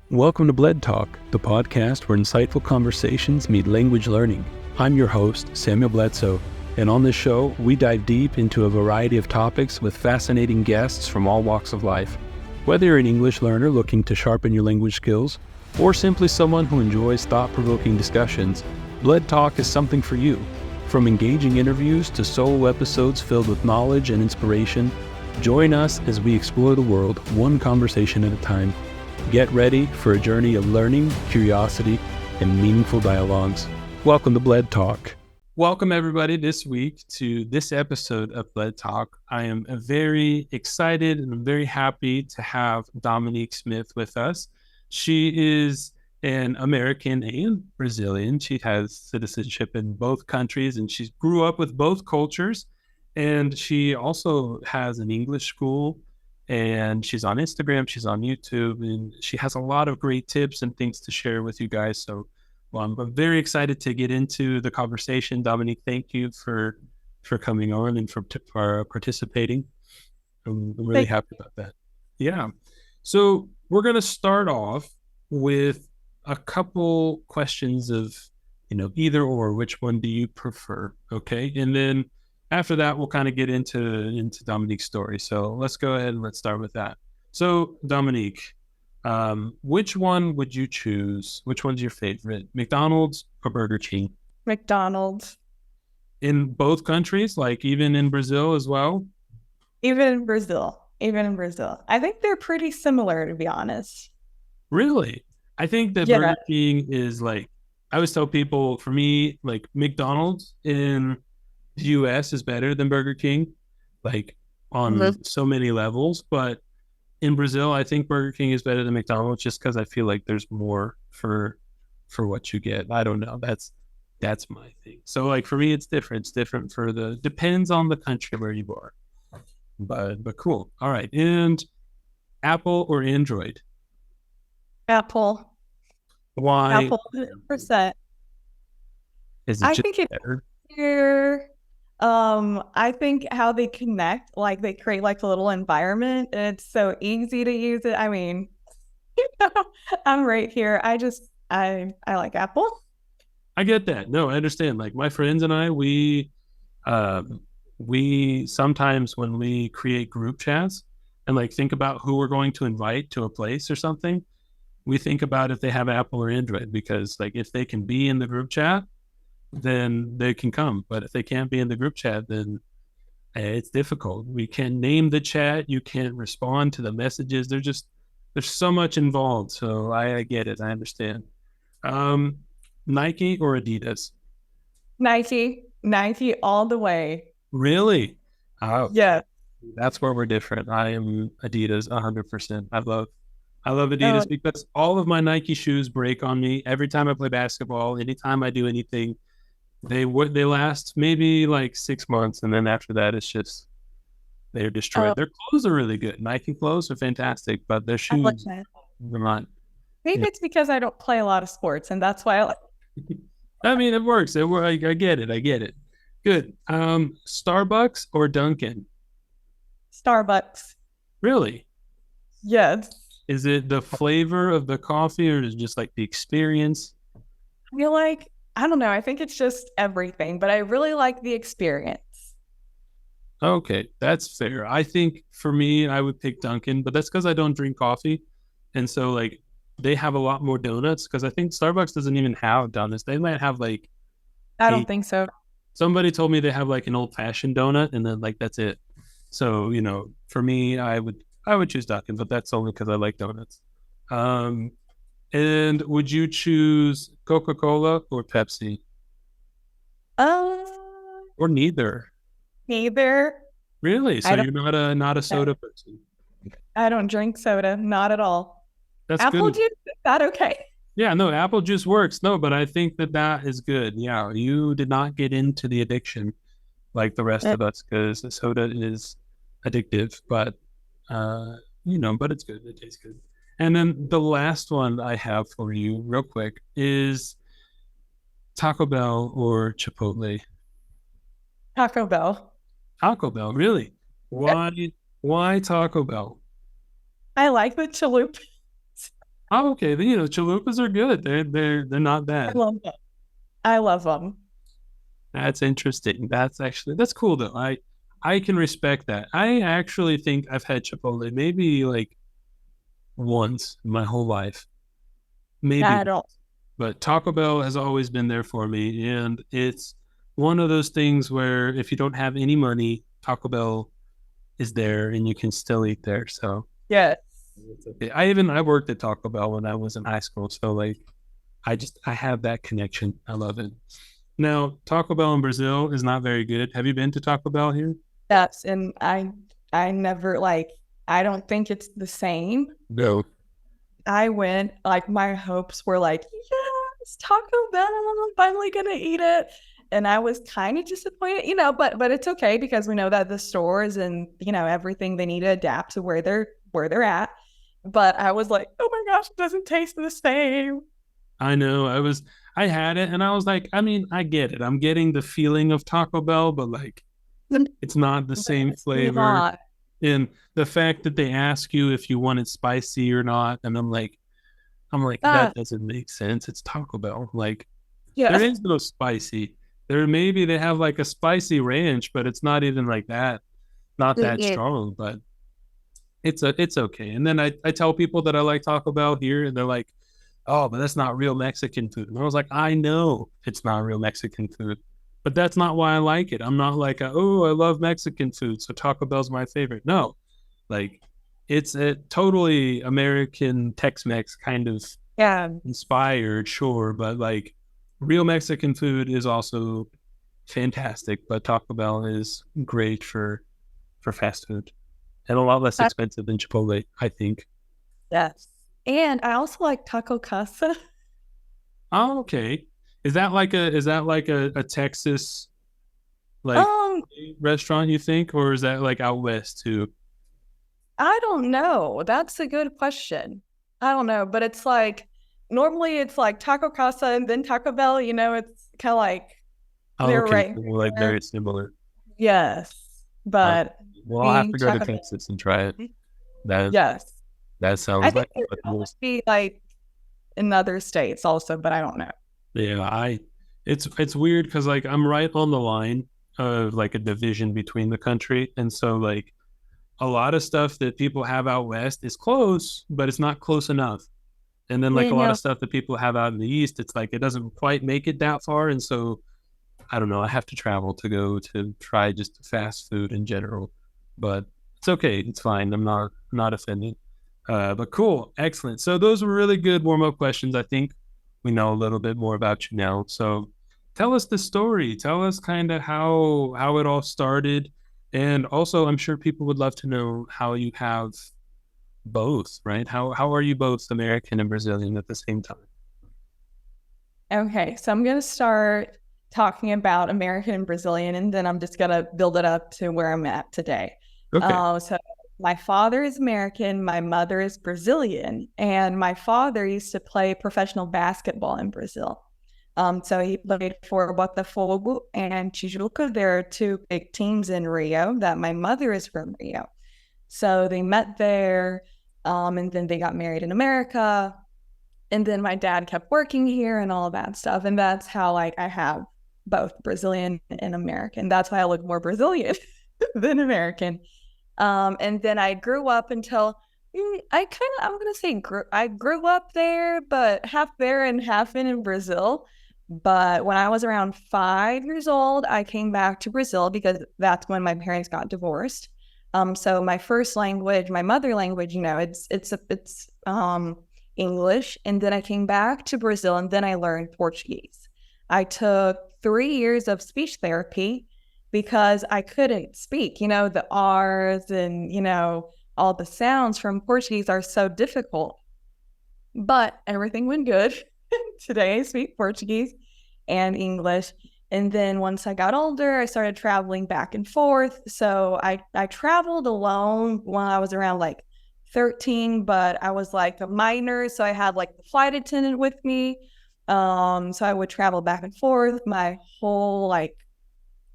Welcome to Bled Talk, the podcast where insightful conversations meet language learning. I'm your host, Samuel Bledsoe, and on this show, we dive deep into a variety of topics with fascinating guests from all walks of life. Whether you're an English learner looking to sharpen your language skills, or simply someone who enjoys thought-provoking discussions, Bled Talk is something for you. From engaging interviews to solo episodes filled with knowledge and inspiration, join us as we explore the world one conversation at a time. Get ready for a journey of learning, curiosity, and meaningful dialogues. Welcome to Bled Talk. Welcome everybody this week to this episode of Bled Talk. I am very excited and I'm very happy to have Dominique Smith with us. She is an American and Brazilian. She has citizenship in both countries and she grew up with both cultures. And she also has an English school. And she's on Instagram, she's on YouTube, and she has a lot of great tips and things to share with you guys. So I'm very excited to get into the conversation. Dominique, thank you for coming on and for participating. I'm really happy about that. Yeah. So we're going to start off with a couple questions of, either or, which one do you prefer? Okay. And then after that, we'll kind of get into Dominique's story. So let's go ahead and let's start with that. So Dominique, which one would you choose? Which one's your favorite, McDonald's or Burger King? McDonald's. In both countries, like even in Brazil as well? Even in Brazil. I think they're pretty similar, to be honest. Really? I think that Burger King is like, I always tell people, for me, like McDonald's in the US is better than Burger King, like on so many levels. But in Brazil, I think Burger King is better than McDonald's just because I feel like there's more for what you get. I don't know. That's my thing. So like for me, it's different. It's different depends on the country where you are. But cool. All right. And Apple or Android? Apple. Why? Apple 100%. Is it just better? I think how they connect, like they create like a little environment and it's so easy to use it. I mean, I'm right here. I like Apple. I get that. No, I understand. Like my friends and I, we sometimes when we create group chats and like think about who we're going to invite to a place or something, we think about if they have Apple or Android, because like if they can be in the group chat, then they can come. But if they can't be in the group chat, then it's difficult. We can't name the chat. You can't respond to the messages. There's so much involved. So I get it. I understand. Nike or Adidas? Nike all the way. Really? Oh, yeah. That's where we're different. I am Adidas 100%. I love Adidas because all of my Nike shoes break on me every time I play basketball. Anytime I do anything, they last maybe like 6 months, and then after that, it's just they're destroyed. Their clothes are really good. Nike clothes are fantastic, but their shoes are not. Maybe it's because I don't play a lot of sports, and that's why I like. I mean, it works. I get it. Good. Starbucks or Dunkin'? Starbucks. Really? Yes. Is it the flavor of the coffee, or is it just like the experience? I feel like, I don't know. I think it's just everything, but I really like the experience. Okay, that's fair. I think for me, I would pick Dunkin', but that's because I don't drink coffee. And so like they have a lot more donuts, because I think Starbucks doesn't even have donuts. They might have like... I don't think so. Somebody told me they have like an old-fashioned donut, and then like that's it. So, for me, I would choose Dunkin', but that's only because I like donuts. And would you choose Coca-Cola or Pepsi? Or neither? Neither. Really? So you're not a soda person? I don't drink soda, not at all. That's apple good. Juice, is that okay? Yeah, no, apple juice works. No, but I think that is good. Yeah, you did not get into the addiction like the rest of us, because soda is addictive, but but it's good. It tastes good. And then the last one I have for you real quick is Taco Bell or Chipotle? Taco Bell. Taco Bell, really? Why Taco Bell? I like the chalupa. Oh, okay. Chalupas are good. They're not I bad. love them. I love them. That's interesting. That's cool though. I can respect that. I actually think I've had Chipotle maybe like once in my whole life. I Maybe. don't. But Taco Bell has always been there for me. And it's one of those things where if you don't have any money, Taco Bell is there and you can still eat there. So Yes. it's okay. I worked at Taco Bell when I was in high school. So like I have that connection. I love it. Now, Taco Bell in Brazil is not very good. Have you been to Taco Bell here? Yes. And I never like, I don't think it's the same. No. I went, like, my hopes were like, yes, Taco Bell, I'm finally gonna eat it. And I was kind of disappointed, but it's okay because we know that the stores and everything they need to adapt to where they're at. But I was like, oh my gosh, it doesn't taste the same. I know. I had it and I was like, I mean, I get it. I'm getting the feeling of Taco Bell, but like it's not the But same it's flavor. not. And the fact that they ask you if you want it spicy or not, and I'm like, that Ah, doesn't make sense. It's Taco Bell. Like there yeah. is no spicy. Maybe they have like a spicy ranch, but it's not even like that, not that Mm-mm. strong. But it's okay. And then I tell people that I like Taco Bell here, and they're like, oh, but that's not real Mexican food. And I was like, I know it's not real Mexican food, but that's not why I like it. I'm not like, oh, I love Mexican food, so Taco Bell's my favorite. No, like it's a totally American Tex-Mex kind of Yeah. inspired, sure, but like real Mexican food is also fantastic. But Taco Bell is great for fast food and a lot less I- expensive than Chipotle, I think. Yes. And I also like taco casa. Oh, okay. Is that like a Texas like Um, restaurant you think, or is that like out west too? I don't know. That's a good question. I don't know, but it's like normally it's like Taco Casa and then Taco Bell, it's kind of like Oh, they're okay, right so we're like there. very similar. Yes. Uh, But well, I'll have being to go to Taco Bell, Texas and try it. That yes. that I sounds think like there what it might is. be like in other states also, but I don't know. Yeah, it's weird because like I'm right on the line of like a division between the country, and so like a lot of stuff that people have out west is close, but it's not close enough. And then like You a lot of know, stuff that people have out in the east, it's like it doesn't quite make it that far, and so I don't know. I have to travel to go to try just fast food in general, but it's okay. It's fine. I'm not offended. But cool, excellent. So those were really good warm up questions. I think we know a little bit more about you now. So tell us the story. Tell us kind of how it all started, and also I'm sure people would love to know how you have both. Right? How are you both American and Brazilian at the same time? okay, so I'm gonna start talking about American and Brazilian, and then I'm just gonna build it up to where I'm at today. Okay. So my father is American, my mother is Brazilian, and my father used to play professional basketball in Brazil. So he played for Botafogo and Tijuca. There are two big teams in Rio that my mother is from Rio. So they met there, and then they got married in America. And then my dad kept working here and all that stuff. And that's how like I have both Brazilian and American. That's why I look more Brazilian than American. And then I grew up until I'm gonna say I grew up there, but half there and half in Brazil. But when I was around 5 years old, I came back to Brazil because that's when my parents got divorced. So my first language, my mother language, it's English, and then I came back to Brazil, and then I learned Portuguese. I took 3 years of speech therapy because I couldn't speak. The R's and all the sounds from Portuguese are so difficult. But everything went good. Today I speak Portuguese and English. And then once I got older, I started traveling back and forth. So I traveled alone when I was around like 13, but I was like a minor. So I had like the flight attendant with me. So I would travel back and forth my whole like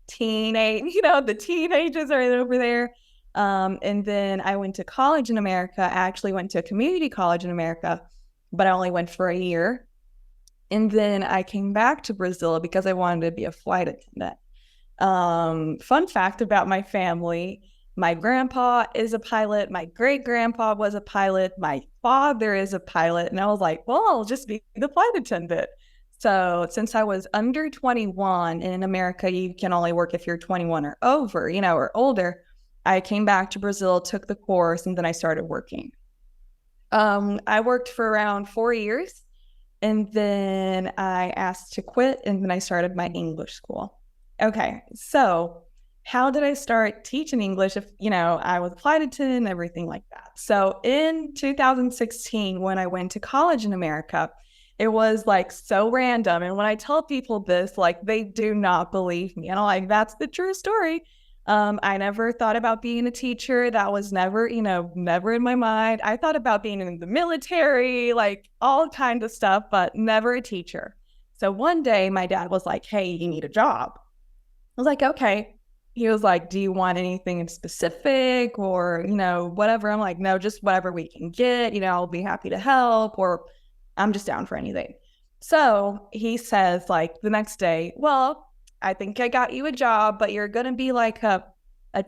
the teenagers are over there. And then I went to college in America. I actually went to a community college in America. but I only went for a year. And then I came back to Brazil because I wanted to be a flight attendant. Fun fact about my family, my grandpa is a pilot, my great grandpa was a pilot, my father is a pilot. And I was like, well, I'll just be the flight attendant. So since I was under 21, and in America, you can only work if you're 21 or over, or older, I came back to Brazil, took the course, and then I started working. I worked for around 4 years, and then I asked to quit, and then I started my English school. Okay, so how did I start teaching English if, I was a flight attendant and everything like that? So in 2016, when I went to college in America, it was like so random. And when I tell people this, like they do not believe me. And I'm like, that's the true story. I never thought about being a teacher. That was never, never in my mind. I thought about being in the military, like all kinds of stuff, but never a teacher. So one day my dad was like, hey, you need a job. I was like, okay. He was like, do you want anything in specific or, whatever? I'm like, no, just whatever we can get, I'll be happy to help, or I'm just down for anything. So he says like the next day, well, I think I got you a job, but you're going to be like a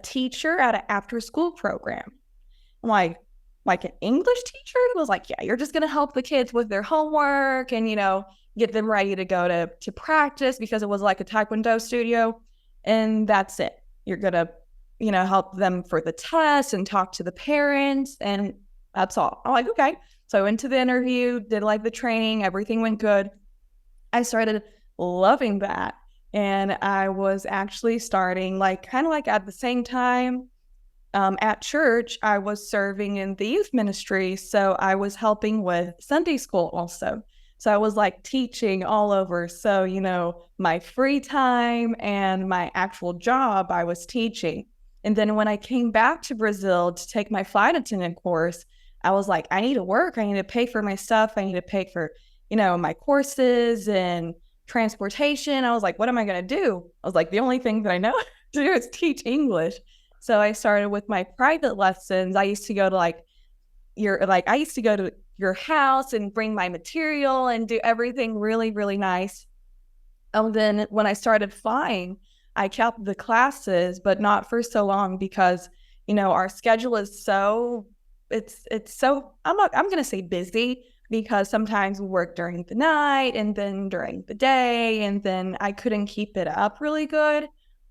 teacher at an after school program. I'm like an English teacher? He was like, yeah, you're just going to help the kids with their homework and, get them ready to go to practice, because it was like a Taekwondo studio. And that's it. You're going to, help them for the test and talk to the parents. And that's all. I'm like, okay. So I went to the interview, did like the training, everything went good. I started loving that. And I was actually starting kind of at the same time at church, I was serving in the youth ministry. So I was helping with Sunday school also. So I was teaching all over. So, my free time and my actual job, I was teaching. And then when I came back to Brazil to take my flight attendant course, I was like, I need to work. I need to pay for my stuff. I need to pay for, my courses and transportation. I was like, what am I going to do? I was like, the only thing that I know to do is teach English. So I started with my private lessons. I used to go to I used to go to your house and bring my material and do everything really, really nice. And then when I started flying, I kept the classes, but not for so long because, our schedule is it's so, I'm going to say busy, because sometimes we work during the night and then during the day, and then I couldn't keep it up really good.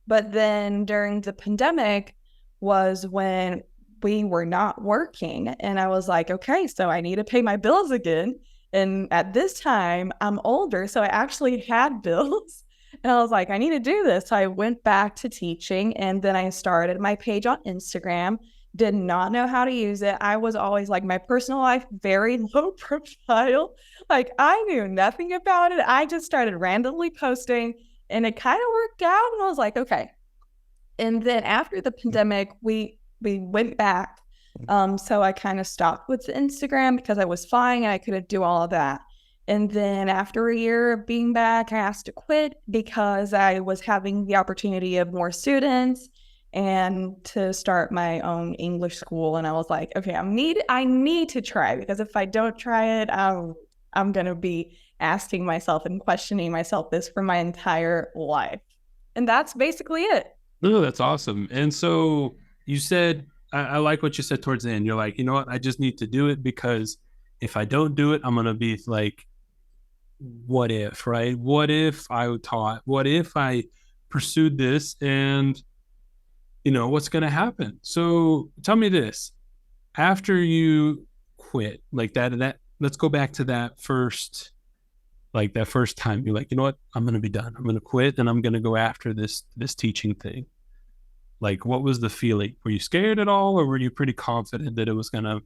But then during the pandemic was when we were not working, and I was like, okay, so I need to pay my bills again. And at this time, I'm older, so I actually had bills. And I was like, I need to do this. So I went back to teaching, and then I started my page on Instagram. Did not know how to use it. I was always my personal life, very low profile. I knew nothing about it. I just started randomly posting, and it kind of worked out. And I was like, okay. And then after the pandemic, we went back. So I kind of stopped with the Instagram because I was flying and I couldn't do all of that. And then after a year of being back, I asked to quit because I was having the opportunity of more students and to start my own English school. And I was like, okay, I need to try, because if I don't try it, I'm going to be asking myself and questioning myself this for my entire life. And that's basically it. No, that's awesome. And so you said, I like what you said towards the end. You're like, you know what? I just need to do it, because if I don't do it, I'm going to be like, what if, right? What if I taught? What if I pursued this, and, what's going to happen? So tell me this, after you quit like that, let's go back to that first time. You're like, you know what? I'm going to be done. I'm going to quit, and I'm going to go after this teaching thing. What was the feeling? Were you scared at all, or were you pretty confident that it was going to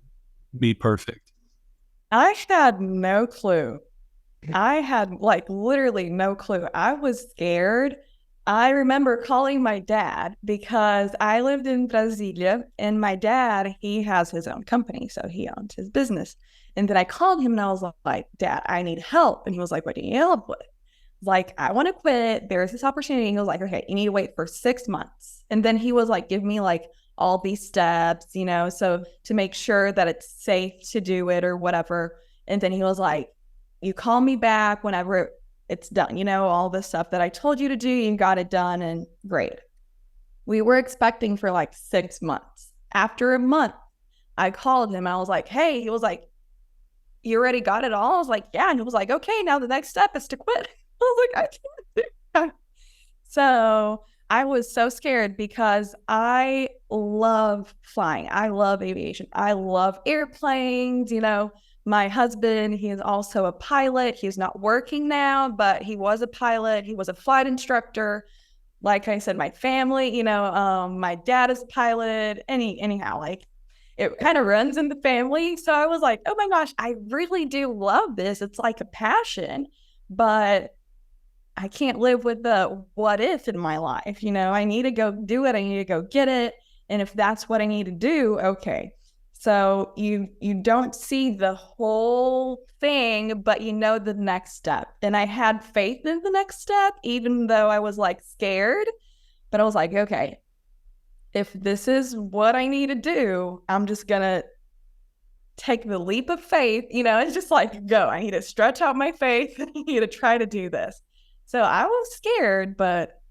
be perfect? I had no clue. I had literally no clue. I was scared. I remember calling my dad because I lived in Brasilia, and my dad, he has his own company, so he owns his business. And then I called him and I was like, Dad, I need help. And he was like, what do you need help with? I want to quit. There's this opportunity. He was like, okay, you need to wait for 6 months. And then he was give me all these steps, so to make sure that it's safe to do it or whatever. And then he was like, you call me back whenever it's done, all the stuff that I told you to do, you got it done, and great. We were expecting for like 6 months. After a month, I called him. I was like, hey, he was like, you already got it all? I was like, yeah. And he was like, okay, now the next step is to quit. I was like, I can't do that. So I was so scared because I love flying. I love aviation. I love airplanes. My husband, he is also a pilot. He's not working now, but he was a pilot. He was a flight instructor. Like I said, my family, my dad is a pilot. Anyhow, like it kind of runs in the family. So I was like, oh my gosh, I really do love this. It's like a passion, but I can't live with the what if in my life. I need to go do it. I need to go get it. And if that's what I need to do, okay. So you don't see the whole thing, but the next step. And I had faith in the next step, even though I was like scared. But I was like, okay, if this is what I need to do, I'm just going to take the leap of faith. It's just like, go. I need to stretch out my faith. I need to try to do this. So I was scared, but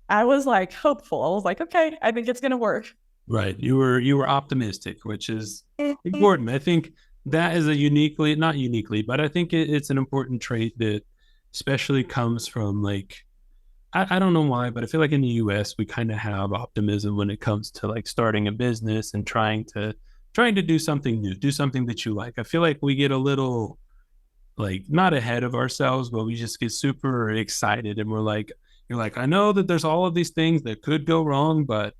I was like hopeful. I was like, okay, I think it's going to work. Right. You were optimistic, which is important. I think that is not uniquely, but I think it's an important trait that especially comes from like, I don't know why, but I feel like in the US, we kind of have optimism when it comes to like starting a business and trying to do something new, do something that you like. I feel like we get a little like not ahead of ourselves, but we just get super excited and you're like, I know that there's all of these things that could go wrong, but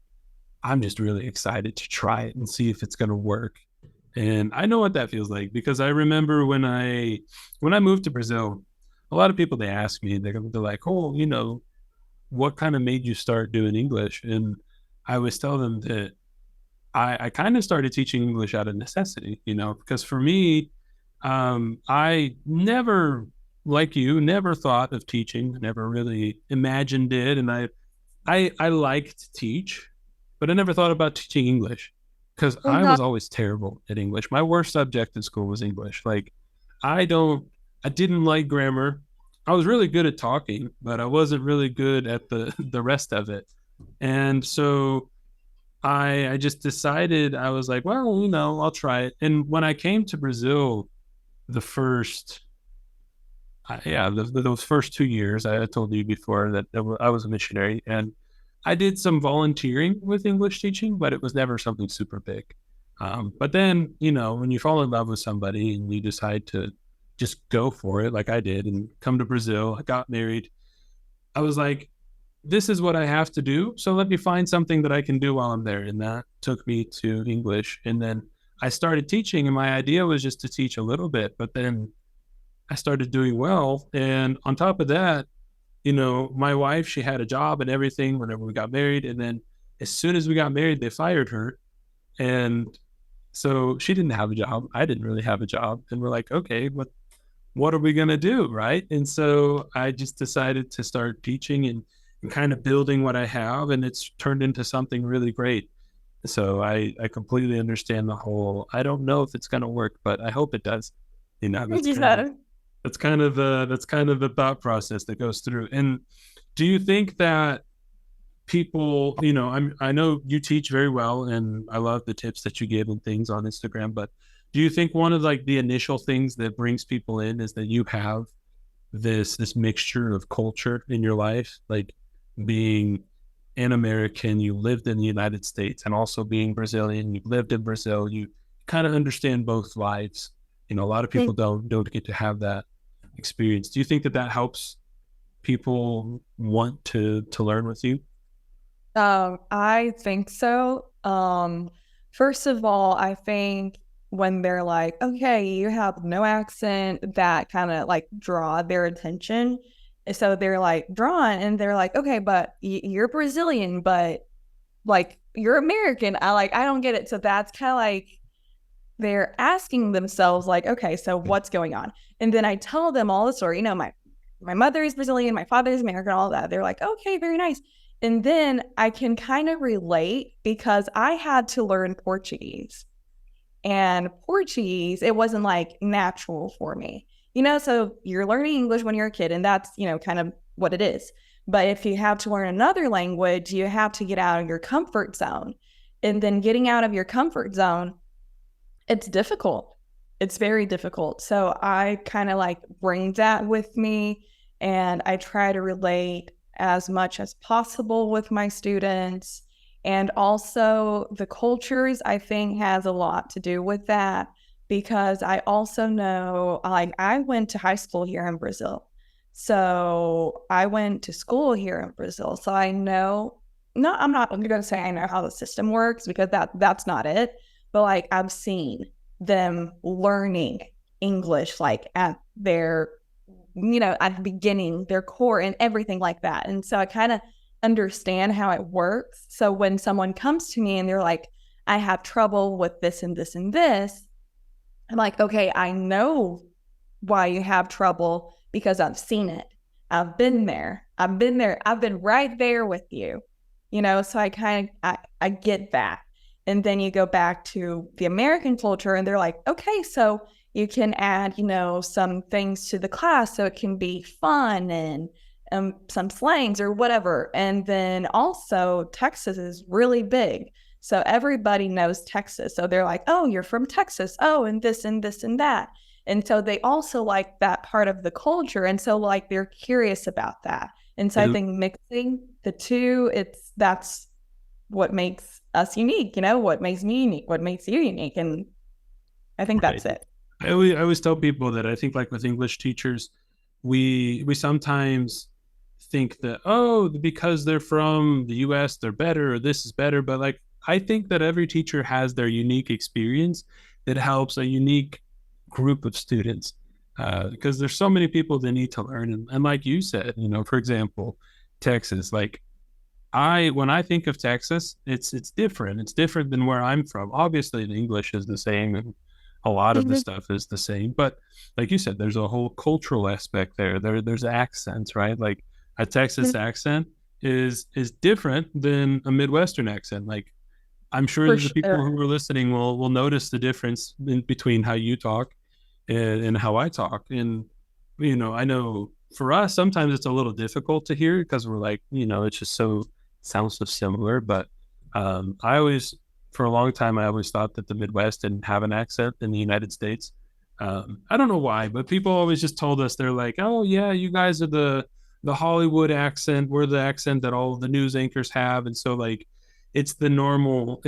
I'm just really excited to try it and see if it's going to work. And I know what that feels like because I remember when I moved to Brazil, a lot of people, they ask me, they're like, oh, what kind of made you start doing English? And I always tell them that I kind of started teaching English out of necessity, because for me, I never, like you, never thought of teaching, never really imagined it. And I liked to teach, but I never thought about teaching English because I was always terrible at English. My worst subject in school was English. Like I didn't like grammar. I was really good at talking, but I wasn't really good at the rest of it. And so I just decided, I was like, well, I'll try it. And when I came to Brazil, those first 2 years, I told you before that I was a missionary, and I did some volunteering with English teaching, but it was never something super big. But then, when you fall in love with somebody and you decide to just go for it, like I did, and come to Brazil, I got married, I was like, this is what I have to do. So let me find something that I can do while I'm there. And that took me to English. And then I started teaching, and my idea was just to teach a little bit, but then I started doing well. And on top of that, my wife, she had a job and everything whenever we got married. And then as soon as we got married, they fired her. And so she didn't have a job. I didn't really have a job. And we're like, okay, what are we going to do? Right. And so I just decided to start teaching and kind of building what I have. And it's turned into something really great. So I completely understand the whole, I don't know if it's going to work, but I hope it does. That's kind of the thought process that goes through. And do you think that people, I know you teach very well, and I love the tips that you give and things on Instagram, but do you think one of like the initial things that brings people in is that you have this mixture of culture in your life, like being an American, you lived in the United States, and also being Brazilian, you've lived in Brazil, you kind of understand both lives. A lot of people don't get to have that experience. Do you think that helps people want to learn with you? I think so. First of all, I think when they're like, okay, you have no accent, that kind of like draw their attention. So they're like drawn, and they're like, okay, but you're Brazilian, but like you're American. I don't get it. So that's kind of like they're asking themselves like, okay, so what's going on? And then I tell them all the story. My mother is Brazilian, my father is American, all that. They're like, okay, very nice. And then I can kind of relate because I had to learn Portuguese. And Portuguese, it wasn't like natural for me. So you're learning English when you're a kid, and that's, kind of what it is. But if you have to learn another language, you have to get out of your comfort zone. And then getting out of your comfort zone, it's difficult. It's very difficult. So I kind of like bring that with me, and I try to relate as much as possible with my students. And also the cultures, I think, has a lot to do with that, because I also know, like, I went to high school here in Brazil. So I went to school here in Brazil. So I know, no, I'm not going to say I know how the system works, because that's not it. But like, I've seen them learning English, like at their, at the beginning, their core and everything like that. And so I kind of understand how it works. So when someone comes to me and they're like, I have trouble with this and this and this, I'm like, okay, I know why you have trouble, because I've seen it. I've been there. I've been right there with you. So I get that. And then you go back to the American culture and they're like, okay, so you can add, some things to the class so it can be fun, and some slangs or whatever. And then also Texas is really big. So everybody knows Texas. So they're like, oh, you're from Texas. Oh, and this and this and that. And so they also like that part of the culture. And so like they're curious about that. And so I think mixing the two, that's what makes us unique, what makes me unique, what makes you unique. And I think that's it. I always tell people that I think, like with English teachers, we sometimes think that, oh, because they're from the US, they're better, or this is better. But like, I think that every teacher has their unique experience that helps a unique group of students, because there's so many people that need to learn. And like you said, for example, Texas, like when I think of Texas, it's different. It's different than where I'm from. Obviously, the English is the same, and a lot of the stuff is the same. But like you said, there's a whole cultural aspect there. There's accents, right? Like a Texas accent is different than a Midwestern accent. Like I'm sure that the people who are listening will notice the difference between how you talk and how I talk. And I know for us sometimes it's a little difficult to hear, because we're like, it's just sounds so similar. But I always, for a long time, I always thought that the Midwest didn't have an accent in the United States. I don't know why, but people always just told us, they're like, oh yeah, you guys are the Hollywood accent. We're the accent that all the news anchors have. And so like, it's the normal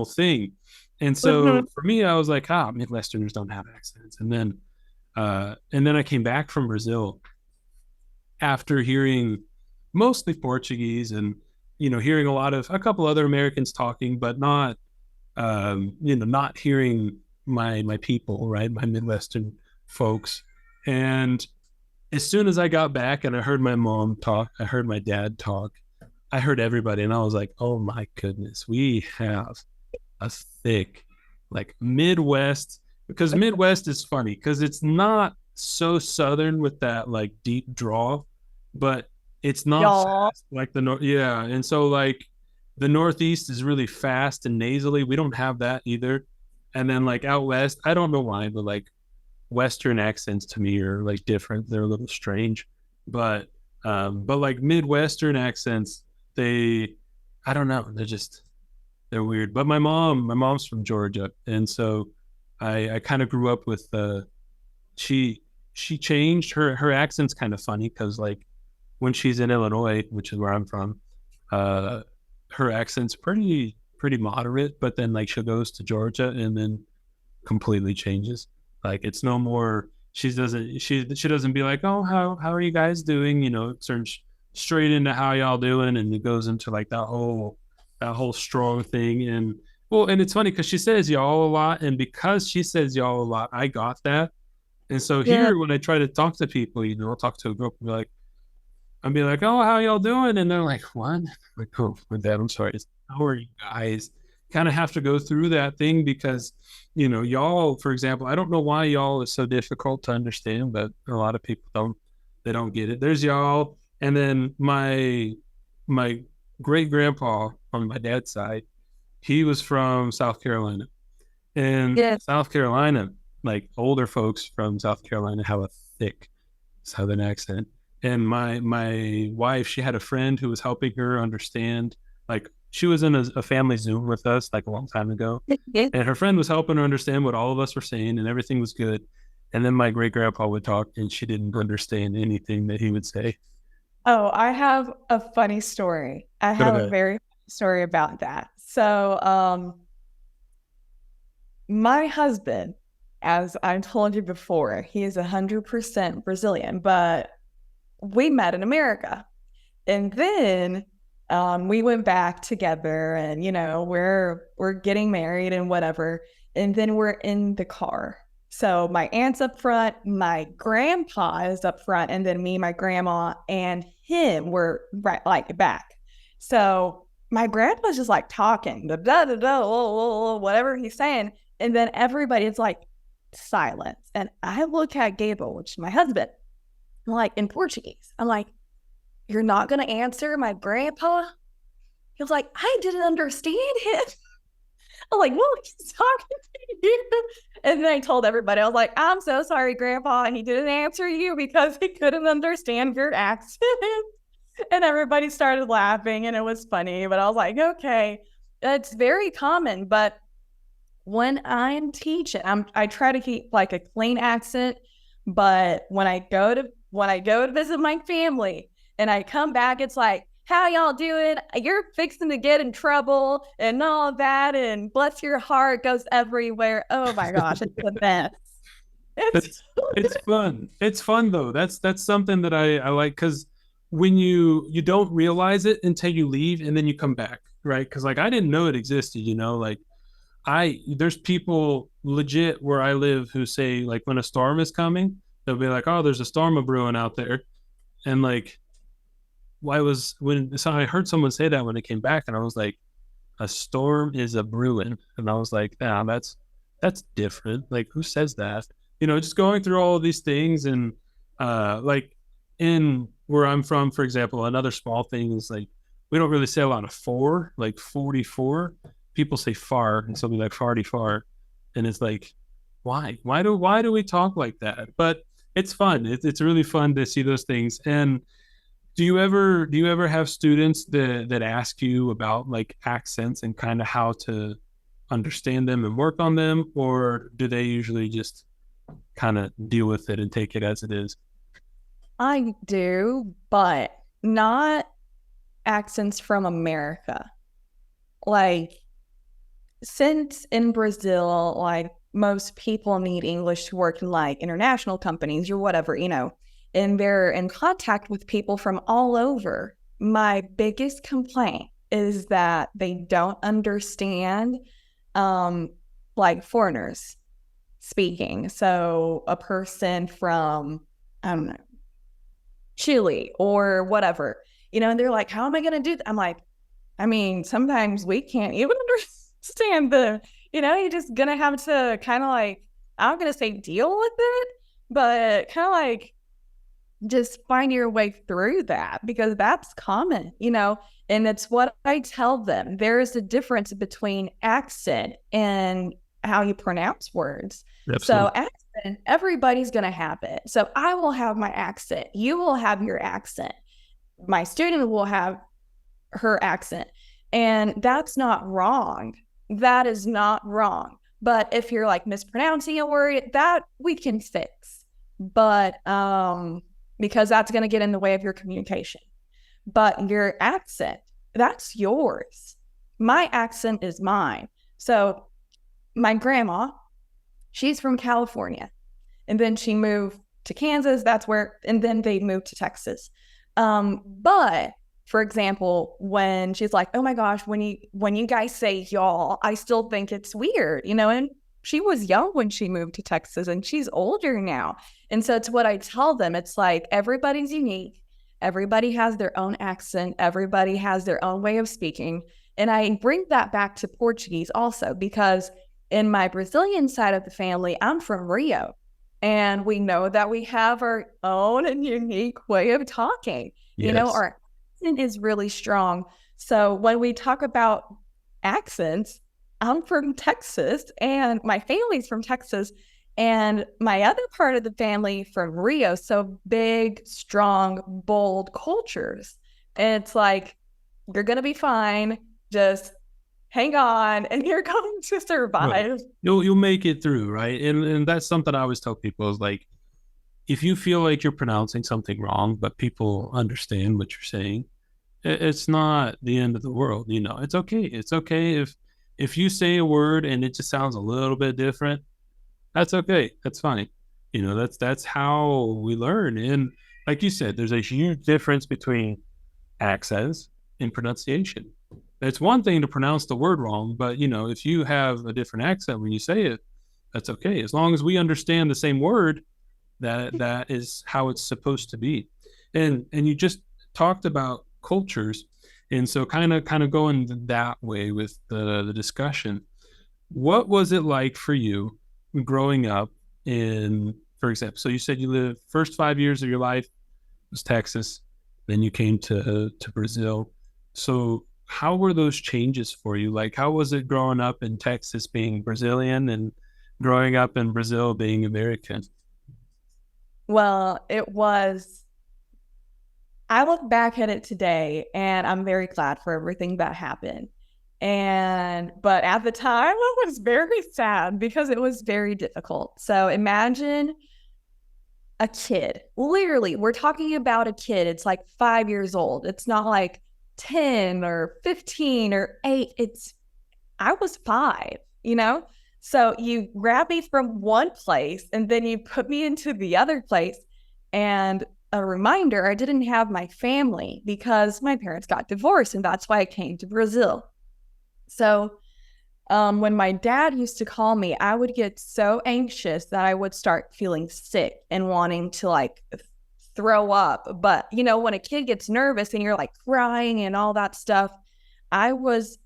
thing. And so for me, I was like, Midwesterners don't have accents. And then I came back from Brazil after hearing mostly Portuguese, and hearing a couple other Americans talking, but not not hearing my people, right, my Midwestern folks. And as soon as I got back and I heard my mom talk, I heard my dad talk, I heard everybody, and I was like, oh my goodness, we have a thick, like, Midwest. Because Midwest is funny because it's not so Southern with that like deep draw, but it's not fast like the North. Yeah. And so like the Northeast is really fast and nasally. We don't have that either. And then like out West, I don't know why, but like Western accents to me are like different. They're a little strange, but like Midwestern accents, I don't know. They're weird. But my mom's from Georgia. And so I kind of grew up with, she changed her accent's kind of funny because like when she's in Illinois, which is where I'm from, her accent's pretty moderate, but then like she goes to Georgia and then completely changes. Like it's no more, she doesn't be like, oh, how are you guys doing? It turns straight into how y'all doing, and it goes into like that whole strong thing. And well, and it's funny because she says y'all a lot, and because she says y'all a lot, I got that. And so here, when I try to talk to people, I'll talk to a group and I'll be like, oh, how y'all doing? And they're like, what? I'm like, oh, my dad, I'm sorry. How are you guys? Kind of have to go through that thing because, y'all, for example, I don't know why y'all is so difficult to understand, but a lot of people don't get it. There's y'all. And then my great grandpa on my dad's side, he was from South Carolina. In Yes. South Carolina, like older folks from South Carolina have a thick Southern accent. And my wife, she had a friend who was helping her understand. Like she was in a family Zoom with us like a long time ago, Yes. and her friend was helping her understand what all of us were saying, and everything was good. And then my great grandpa would talk, and she didn't understand anything that he would say. Oh, I have a funny story. I Go have a ahead. very funny story about that. So, my husband, as I told you before, he is 100% Brazilian, but we met in America. And then we went back together and, we're getting married and whatever. And then we're in the car. So my aunt's up front, my grandpa is up front, and then me, my grandma, and him were right like back. So my grandpa's just like talking, whatever he's saying. And then everybody is like silence. And I look at Gable, which is my husband, like in Portuguese. I'm like, you're not going to answer my grandpa? He was like, I didn't understand him. I'm like, well, he's talking to you. And then I told everybody, I was like, I'm so sorry, grandpa. And he didn't answer you because he couldn't understand your accent. And everybody started laughing and it was funny. But I was like, okay, it's very common. But when I'm teaching, I try to keep like a clean accent. But when I go to visit my family and I come back, it's like, how y'all doing? You're fixing to get in trouble and all that, and bless your heart goes everywhere. Oh my gosh, it's the best. It's It's fun. It's fun though. That's something that I like because when you don't realize it until you leave and then you come back, right? Because like I didn't know it existed, like I there's people legit where I live who say like when a storm is coming, they'll be like, "Oh, there's a storm a brewing out there," and like, why was when so I heard someone say that when I came back, and I was like, "A storm is a brewing," and I was like, "Nah, that's different. Like, who says that?" Just going through all of these things, and like in where I'm from, for example, another small thing is like we don't really say a lot of four, like 44 people say far and something like farty far, and it's like why do we talk like that? But it's fun. It's really fun to see those things. And do you ever have students that ask you about like accents and kind of how to understand them and work on them, or do they usually just kind of deal with it and take it as it is? I do, but not accents from America. Like since in Brazil, like most people need English to work in like international companies or whatever, and they're in contact with people from all over. My biggest complaint is that they don't understand like foreigners speaking. So a person from, I don't know, Chile or whatever, and they're like, how am I going to do that? I'm like, I mean, sometimes we can't even understand you're just going to have to kind of like, I'm going to say deal with it, but kind of like just find your way through that because that's common, and it's what I tell them. There is a difference between accent and how you pronounce words. So Absolutely. accent, everybody's going to have it. So I will have my accent. You will have your accent. My student will have her accent. And that's not wrong. That is not wrong. But if you're like mispronouncing a word, that we can fix. But because that's going to get in the way of your communication. But your accent, that's yours. My accent is mine. So my grandma, she's from California. And then she moved to Kansas. And then they moved to Texas. But for example, when she's like, oh my gosh, when you guys say y'all, I still think it's weird, and she was young when she moved to Texas and she's older now. And so it's what I tell them. It's like everybody's unique. Everybody has their own accent. Everybody has their own way of speaking. And I bring that back to Portuguese also because in my Brazilian side of the family, I'm from Rio. And we know that we have our own and unique way of talking. Yes. Our accent is really strong. So when we talk about accents, I'm from Texas and my family's from Texas and my other part of the family from Rio. So big, strong, bold cultures. And it's like, you're going to be fine. Just hang on and you're going to survive. Right. You'll make it through, right? And that's something I always tell people is like, if you feel like you're pronouncing something wrong, but people understand what you're saying, it's not the end of the world. It's okay. It's okay if you say a word and it just sounds a little bit different. That's okay. That's fine. That's how we learn. And like you said, there's a huge difference between accents and pronunciation. It's one thing to pronounce the word wrong, but if you have a different accent when you say it, that's okay. As long as we understand the same word, that is how it's supposed to be. And you just talked about cultures, and so kind of going that way with the discussion. What was it like for you growing up in, for example, so you said you lived first 5 years of your life was Texas, then you came to Brazil. So how were those changes for you? Like, how was it growing up in Texas being Brazilian and growing up in Brazil being American? Well, I look back at it today and I'm very glad for everything that happened. But at the time, I was very sad because it was very difficult. So imagine a kid, literally, we're talking about a kid. It's like 5 years old. It's not like 10 or 15 or 8. I was 5, you know? So you grab me from one place and then you put me into the other place. And a reminder, I didn't have my family because my parents got divorced, and that's why I came to Brazil. So when my dad used to call me, I would get so anxious that I would start feeling sick and wanting to like throw up. But when a kid gets nervous and you're like crying and all that stuff, I was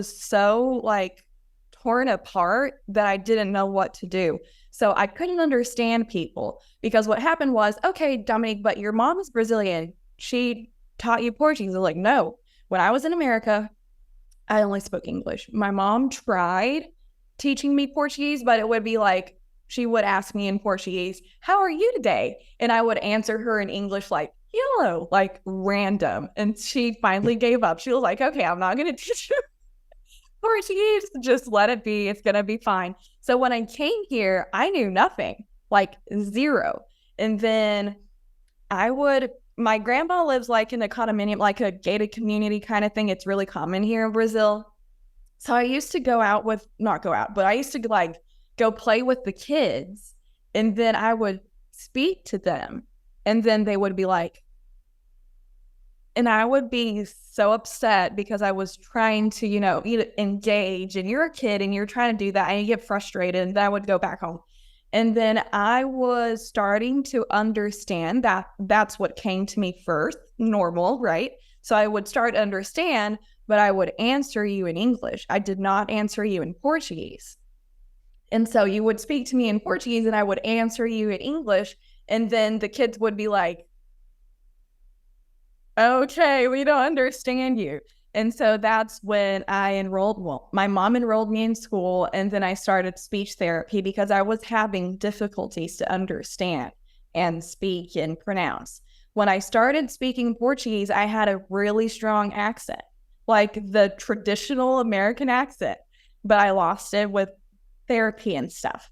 so like torn apart that I didn't know what to do. So I couldn't understand people because what happened was, okay, Dominique, but your mom is Brazilian. She taught you Portuguese. I was like, no. When I was in America, I only spoke English. My mom tried teaching me Portuguese, but it would be like, she would ask me in Portuguese, how are you today? And I would answer her in English like, hello, like random. And she finally gave up. She was like, okay, I'm not going to teach you Portuguese. Just let it be. It's going to be fine. So when I came here, I knew nothing, like zero. And then my grandma lives like in a condominium, like a gated community kind of thing. It's really common here in Brazil. So I used to not go out, but I used to like go play with the kids, and then I would speak to them, and then they would be like, and I would be so upset because I was trying to, engage, and you're a kid and you're trying to do that and you get frustrated, and then I would go back home. And then I was starting to understand that that's what came to me first, normal, right? So I would start to understand, but I would answer you in English. I did not answer you in Portuguese. And so you would speak to me in Portuguese and I would answer you in English. And then the kids would be like, okay, we don't understand you. And so that's when my mom enrolled me in school, and then I started speech therapy because I was having difficulties to understand and speak and pronounce. When I started speaking Portuguese, I had a really strong accent, like the traditional American accent, but I lost it with therapy and stuff.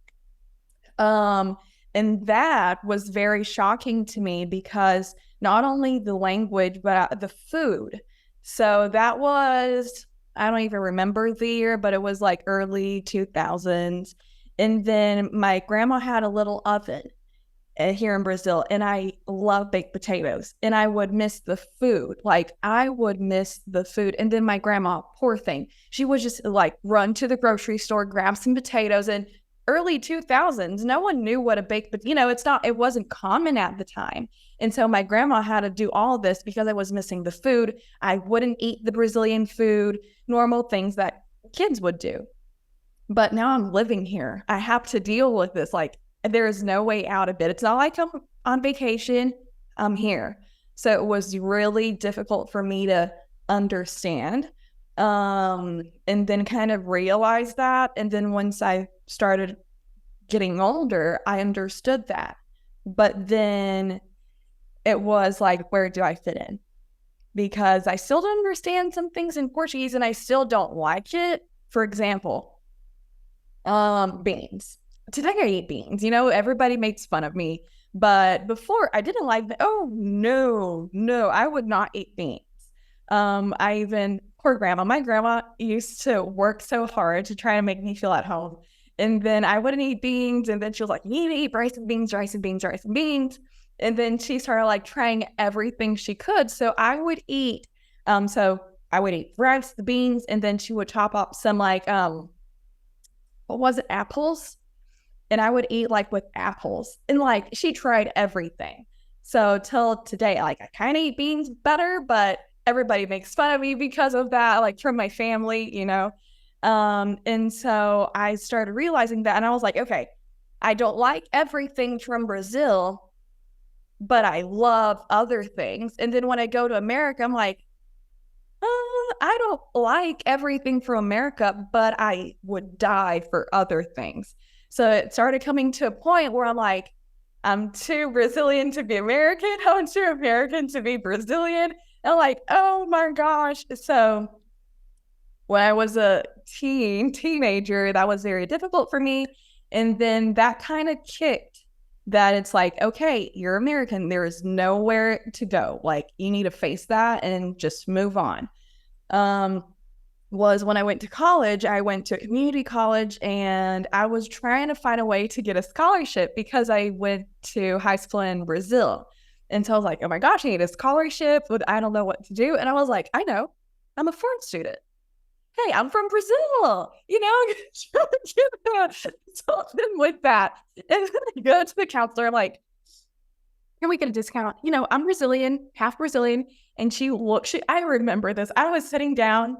And that was very shocking to me because not only the language, but the food. So that was, I don't even remember the year, but it was like early 2000s. And then my grandma had a little oven here in Brazil, and I love baked potatoes, and I would miss the food. Like I would miss the food. And then my grandma, poor thing, she would just like run to the grocery store, grab some potatoes. And early 2000s, no one knew what a baked, but it wasn't common at the time. And so my grandma had to do all this because I was missing the food. I wouldn't eat the Brazilian food, normal things that kids would do. But now I'm living here. I have to deal with this. Like there is no way out of it. It's not like I'm on vacation. I'm here. So it was really difficult for me to understand. And then kind of realized that. And then once I started getting older, I understood that. But then it was like, where do I fit in? Because I still don't understand some things in Portuguese and I still don't like it. For example, beans. Today I eat beans. Everybody makes fun of me. But before I didn't like them. Oh no, I would not eat beans. Poor grandma, my grandma used to work so hard to try to make me feel at home. And then I wouldn't eat beans. And then she was like, you need to eat rice and beans, rice and beans, rice and beans. And then she started like trying everything she could. So I would eat, rice, the beans, and then she would chop up some apples? And I would eat like with apples. And like she tried everything. So till today, like I kind of eat beans better, but everybody makes fun of me because of that, like from my family. And so I started realizing that, and I was like, okay, I don't like everything from Brazil, but I love other things. And then when I go to America, I'm like, I don't like everything from America, but I would die for other things. So it started coming to a point where I'm like, I'm too Brazilian to be American. I'm too American to be Brazilian. And I'm like, oh my gosh. So when I was a teenager, that was very difficult for me. And then that kind of kicked that it's like, okay, you're American. There is nowhere to go. Like you need to face that and just move on. Was when I went to college, I went to a community college and I was trying to find a way to get a scholarship because I went to high school in Brazil. And so I was like, oh my gosh, I need a scholarship, but I don't know what to do. And I was like, I know, I'm a foreign student. Hey, I'm from Brazil, something with that. And then I go to the counselor, I'm like, can we get a discount? I'm Brazilian, half Brazilian. And I remember this. I was sitting down.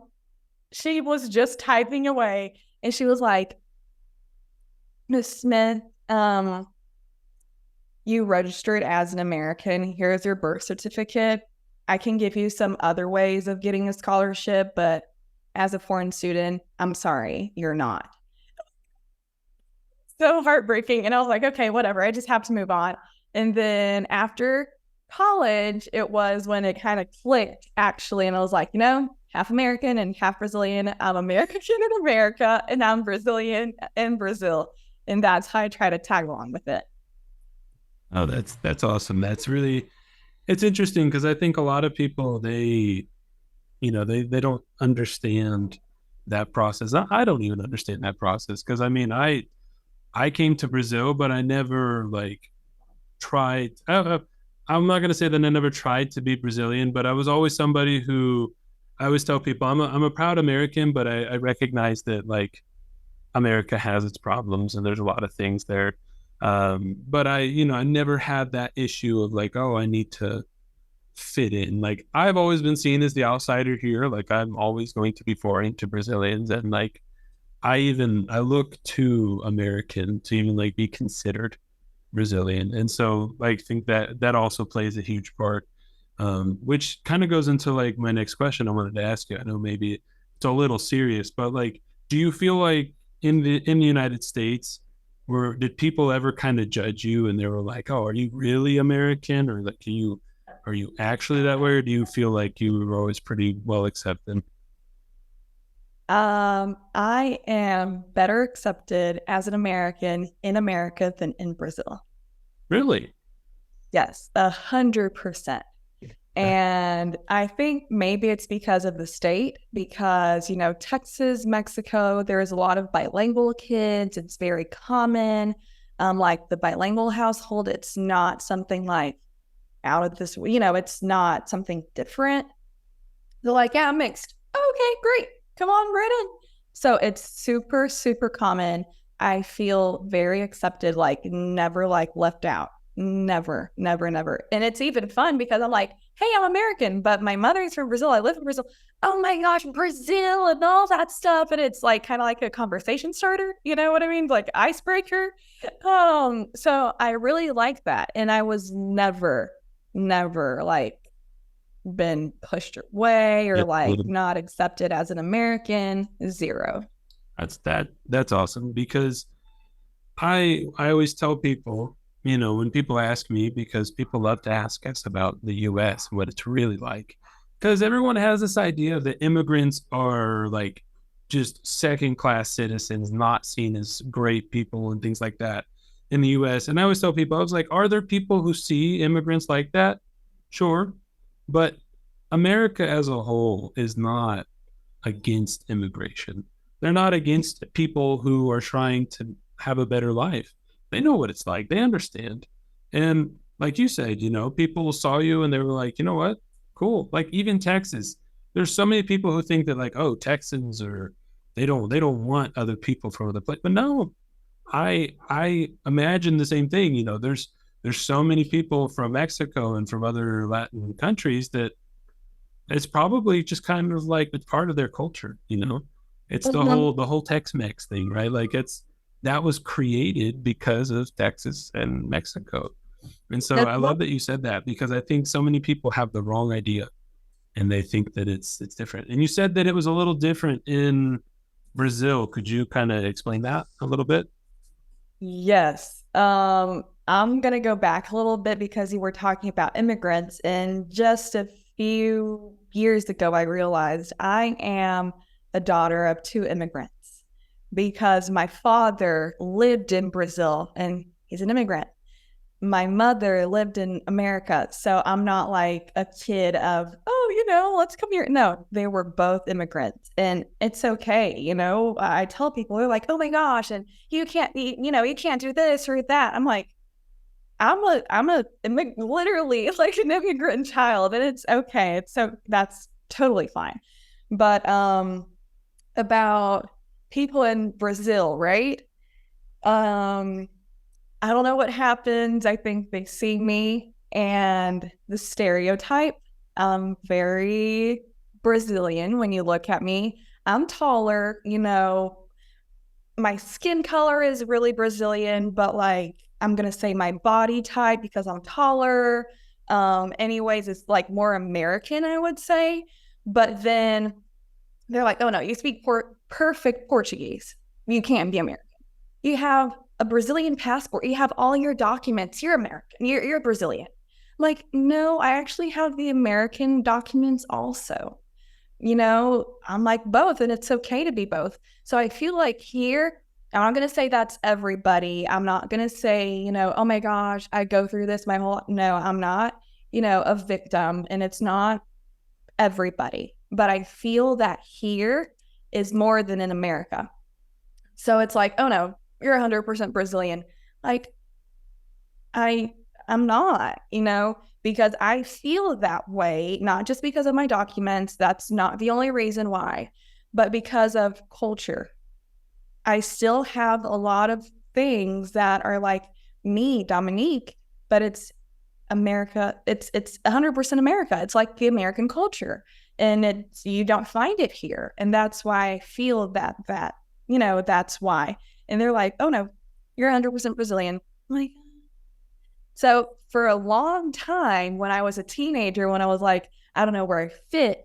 She was just typing away. And she was like, Miss Smith, you registered as an American. Here's your birth certificate. I can give you some other ways of getting a scholarship, but as a foreign student, I'm sorry, you're not. So heartbreaking. And I was like, okay, whatever. I just have to move on. And then after college, it was when it kind of clicked, actually. And I was like, half American and half Brazilian. I'm American in America, and I'm Brazilian in Brazil. And that's how I try to tag along with it. Oh, that's awesome. It's interesting because I think a lot of people, they don't understand that process. I don't even understand that process because I came to Brazil, but I never tried. I'm not going to say that I never tried to be Brazilian, but I was always somebody who I always tell people I'm a proud American, but I recognize that America has its problems and there's a lot of things there. But I never had that issue of oh, I need to fit in. I've always been seen as the outsider here. I'm always going to be foreign to Brazilians, and I look to American to even be considered Brazilian. And so I think that also plays a huge part, which kind of goes into my next question I wanted to ask you. I know maybe it's a little serious, but do you feel like in the United States, did people ever kind of judge you and they were like, oh, are you really American, or are you actually that way, or do you feel like you were always pretty well accepted? I am better accepted as an American in America than in Brazil. Really? Yes, 100%. And I think maybe it's because of the state, because, Texas, Mexico, there's a lot of bilingual kids. It's very common. The bilingual household, it's not something out of this, it's not something different. They're like, yeah, I'm mixed. Okay, great. Come on, right in. So it's super, super common. I feel very accepted, never left out. Never, never, never. And it's even fun because I'm like, hey, I'm American, but my mother's from Brazil. I live in Brazil. Oh my gosh, Brazil and all that stuff. And it's kind of like a conversation starter. You know what I mean? Icebreaker. So I really like that. And I was never been pushed away or Yep. like not accepted as an American. Zero. That's awesome, because I always tell people, when people ask me, because people love to ask us about the US and what it's really like, because everyone has this idea that immigrants are like just second class citizens, not seen as great people and things like that in the US. And I always tell people, I was like, are there people who see immigrants like that? Sure. But America as a whole is not against immigration. They're not against people who are trying to have a better life. They know what it's like. They understand. And like you said, people saw you and they were like, you know what? Cool. Like even Texas, there's so many people who think that like, oh, Texans are they don't want other people from other places. But no, I imagine the same thing. There's so many people from Mexico and from other Latin countries that it's probably just kind of like it's part of their culture. It's the Mhm. whole Tex-Mex thing, right? Like that was created because of Texas and Mexico. And so I love that you said that, because I think so many people have the wrong idea and they think that it's different. And you said that it was a little different in Brazil. Could you kind of explain that a little bit? Yes. I'm gonna go back a little bit because you were talking about immigrants, and just a few years ago, I realized I am a daughter of two immigrants because my father lived in Brazil and he's an immigrant. My mother lived in America. So I'm not like a kid of, oh, let's come here. No, they were both immigrants and it's okay. I tell people, they're like, oh my gosh, and you can't, you can't do this or that. I'm like, literally like an immigrant child and it's okay. So that's totally fine. But about people in Brazil, right? Um, I don't know what happens. I think they see me and the stereotype. I'm very Brazilian when you look at me. I'm taller, my skin color is really Brazilian, but like I'm gonna say my body type because I'm taller. Anyways, it's like more American, I would say. But then they're like, oh no, you speak perfect Portuguese. You can't be American. You have a Brazilian passport. You have all your documents. You're American. You're Brazilian. I'm like, no, I actually have the American documents also. I'm like both, and it's okay to be both. So I feel like here, I'm not going to say that's everybody. I'm not going to say, oh my gosh, I go through this my whole, no, I'm not, a victim, and it's not everybody. But I feel that here is more than in America. So it's like, oh no, you're 100% Brazilian. Like, I'm not, because I feel that way, not just because of my documents. That's not the only reason why, but because of culture. I still have a lot of things that are like me, Dominique, but it's America. It's 100% America. It's like the American culture, and you don't find it here, and that's why I feel that that's why. And they're like, oh no, you're 100% Brazilian. I'm like, so for a long time, when I was a teenager, when I was like, I don't know where I fit,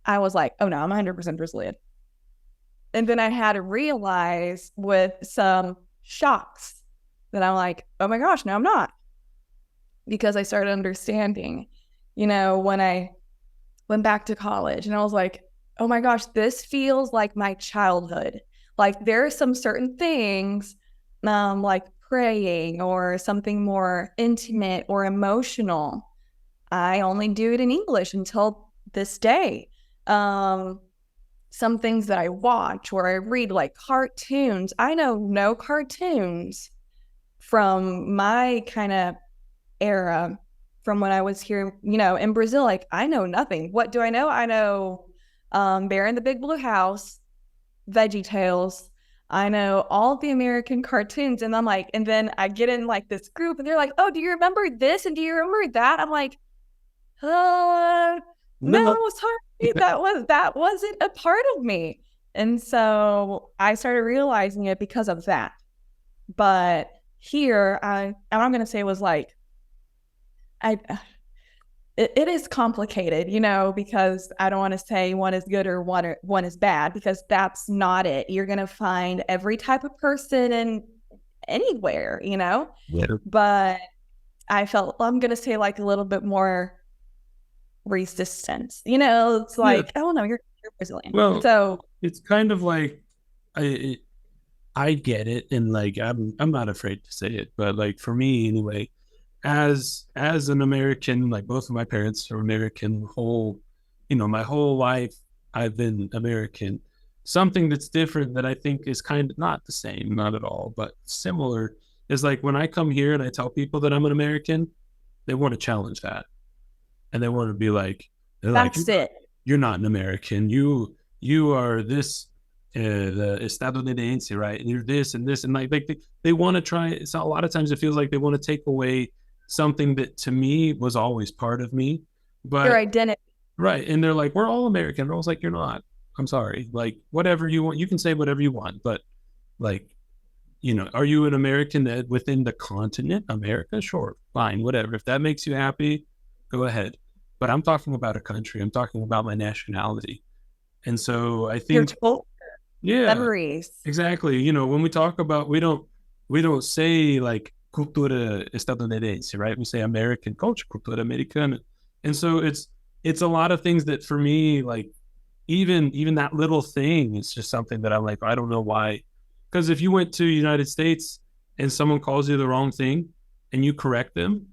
I was like, oh no, I'm 100% Brazilian. And then I had to realize with some shocks that I'm like, oh my gosh, no, I'm not. Because I started understanding, when I went back to college and I was like, oh my gosh, this feels like my childhood. Like there are some certain things, like praying or something more intimate or emotional. I only do it in English until this day. Some things that I watch or I read, like cartoons, I know no cartoons from my kind of era, from when I was here, in Brazil. Like I know nothing. What do I know? I know Bear in the Big Blue House, Veggie Tales. I know all the American cartoons. And I'm like, and then I get in like this group and they're like, oh, do you remember this? And do you remember that? I'm like, no, sorry. That wasn't a part of me. And so I started realizing it because of that. But here, and I'm going to say it was like, I it is complicated, because I don't want to say one is good or one is bad, because that's not it. You're going to find every type of person in anywhere, Yeah. but I felt, I'm going to say like a little bit more resistance, it's Yeah. like, oh no, you're Brazilian. Well, So it's kind of like I get it, and like I'm not afraid to say it, but like for me anyway, as an American, like both of my parents are American, my whole life I've been American. Something that's different that I think is kind of not the same, not at all, but similar is like when I come here and I tell people that I'm an American, they want to challenge that. And they want to be like, they're like, that's it. you're not an American. You are this the estadounidense, right? And you're this and this, and like they want to try. So a lot of times it feels like they want to take away something that to me was always part of me. Your But identity. right, and they're like, we're all American. I was like, you're not. I'm sorry. Like whatever you want, you can say whatever you want, but like are you an American that within the continent, America? Sure, fine, whatever. If that makes you happy, go ahead. But I'm talking about a country. I'm talking about my nationality. And so I Your think, total yeah, memories. exactly. When we talk about, we don't say like cultura estadounidense, right? We say American culture, cultura americana. And so it's a lot of things that for me, like even that little thing is just something that I'm like, I don't know why. Because if you went to the United States and someone calls you the wrong thing and you correct them,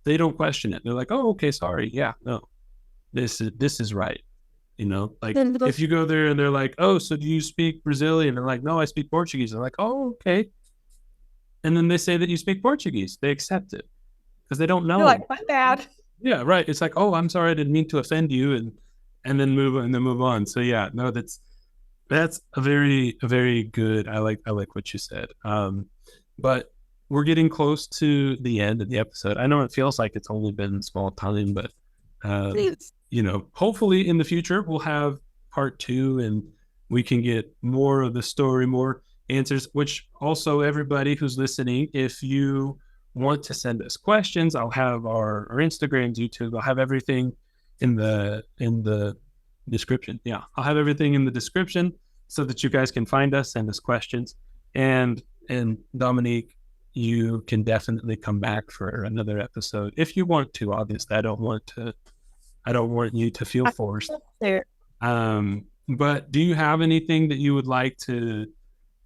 they don't question it. They're like, oh, okay, sorry. Yeah, no, this is right. Like if you go there and they're like, oh, so do you speak Brazilian? They're like, no, I speak Portuguese. They're like, oh, okay. And then they say that you speak Portuguese. They accept it because they don't You're know. like, my bad. Yeah, right. It's like, oh, I'm sorry, I didn't mean to offend you, and then move on. So yeah, no, that's a very good. I like what you said. But we're getting close to the end of the episode. I know it feels like it's only been small time, but um, Please. hopefully in the future we'll have part two and we can get more of the story, more answers. Which also everybody who's listening, if you want to send us questions, I'll have our Instagrams, YouTube. I'll have everything in the description. Yeah, I'll have everything in the description so that you guys can find us, send us questions, and Dominique, you can definitely come back for another episode if you want to. Obviously, I don't want you to feel forced. There. But do you have anything that you would like to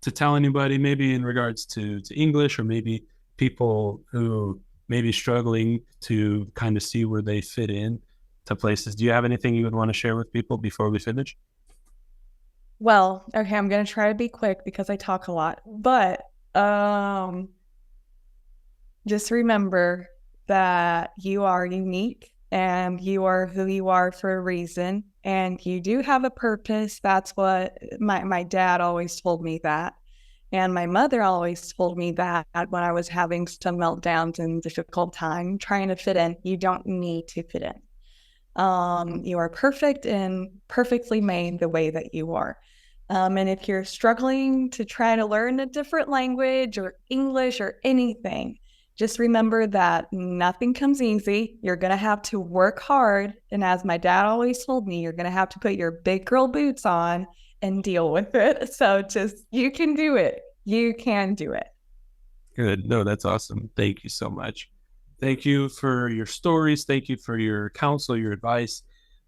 tell anybody, maybe in regards to English, or maybe people who may be struggling to kind of see where they fit in to places? Do you have anything you would want to share with people before we finish? Well, okay, I'm gonna try to be quick because I talk a lot, but just remember that you are unique and you are who you are for a reason, and you do have a purpose. That's what my dad always told me that. And my mother always told me that when I was having some meltdowns and difficult time trying to fit in. You don't need to fit in. You are perfect and perfectly made the way that you are. And if you're struggling to try to learn a different language or English or anything, just remember that nothing comes easy. You're going to have to work hard. And as my dad always told me, you're going to have to put your big girl boots on and deal with it. So you can do it. You can do it. Good. No, that's awesome. Thank you so much. Thank you for your stories. Thank you for your counsel, your advice.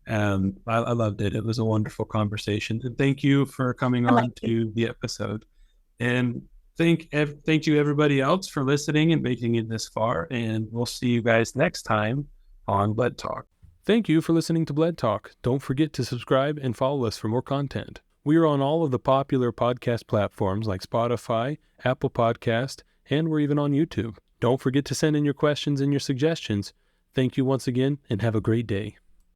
I loved it. It was a wonderful conversation. And thank you for coming on to the episode. And thank you everybody else for listening and making it this far. And we'll see you guys next time on Bled Talk. Thank you for listening to Bled Talk. Don't forget to subscribe and follow us for more content. We are on all of the popular podcast platforms like Spotify, Apple Podcast, and we're even on YouTube. Don't forget to send in your questions and your suggestions. Thank you once again, and have a great day.